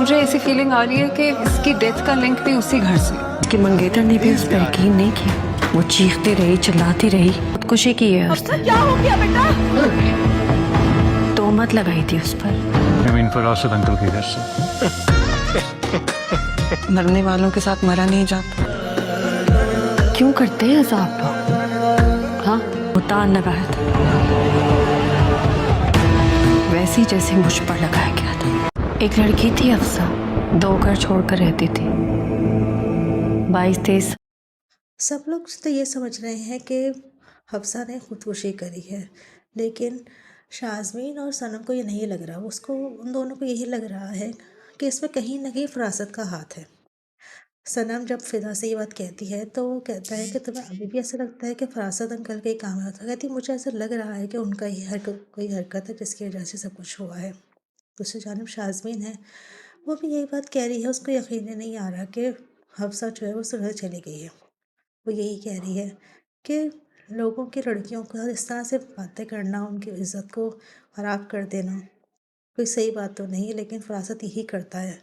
मुझे ऐसी फीलिंग आ रही है कि इसकी डेथ का लिंक भी उसी घर से। कि मंगेतर ने भी उस पर यकीन नहीं किया। वो चीखती रही, चिल्लाती रही, खुदकुशी की है उसने। क्या हो गया बेटा? तोहमत लगाई थी उस पर। जमीन फरासत अंकल के घर से। मरने वालों के साथ मरा नहीं जाता। क्यों करते हैं ऐसा आप लोग? हाँ, उतान लगाया था वैसी जैसे मुझ पर लगाया गया था। एक लड़की थी अफसा, 2 घर छोड़कर रहती थी। 22-23। सब लोग तो ये समझ रहे हैं कि हफ्सा ने खुदकुशी करी है, लेकिन शाज़मीन और सनम को ये नहीं लग रहा। उसको, उन दोनों को यही लग रहा है कि इसमें कहीं ना कहीं फरासत का हाथ है। सनम जब फिदा से ये बात कहती है तो वो कहता है कि तुम्हें अभी भी ऐसा लगता है कि फरासत अंकल का ही काम है? तो कहती है मुझे ऐसा लग रहा है कि उनका ही कोई हरकत है जिसकी वजह से सब कुछ हुआ है। दूसरी जानब शाज़मीन है, वो भी यही बात कह रही है। उसको यकीन नहीं आ रहा कि हफ्सा जो है वो उससे घर चली गई है। वो यही कह रही है कि लोगों की लड़कियों को इस तरह से बातें करना, उनकी इज़्ज़त को ख़राब कर देना कोई सही बात तो नहीं है, लेकिन फरासत यही करता है।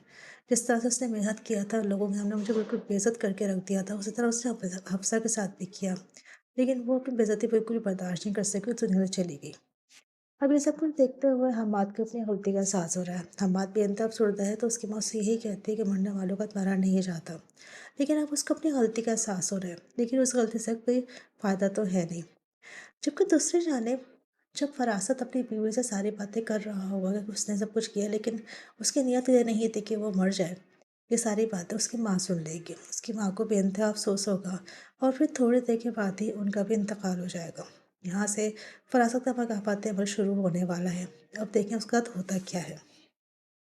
जिस तरह से उसने मेहनत किया था, लोगों के सामने मुझे बिल्कुल बेइज्जत करके रख दिया था, उसी तरह उसने हफ्सा के साथ भी किया। लेकिन वो अपनी बेइज्जती बिल्कुल बर्दाश्त नहीं कर सकी, तो दुनिया से चली गई। अब ये सब कुछ देखते हुए हम्माद को अपनी गलती का एहसास हो रहा है। हम्माद बेइंतहा अफसरदा है, तो उसकी माँ उससे यही कहती है कि मरने वालों का मरा नहीं जाता। लेकिन अब उसको अपनी गलती का एहसास हो रहा है, लेकिन उस गलती से कोई फ़ायदा तो है नहीं। जबकि दूसरी जानिब जब फरासत अपनी बीवी से सारी बातें कर रहा होगा कि उसने सब कुछ किया, लेकिन उसकी नीयत ये नहीं थी कि वो मर जाए। ये सारी बातें उसकी माँ सुन लेगी, उसकी माँ को बेइंतहा अफसोस होगा और फिर थोड़ी देर के बाद ही उनका भी इंतकाल हो जाएगा। यहाँ से फरासत का मकाफात अमल शुरू होने वाला है। अब देखें उसका होता क्या है।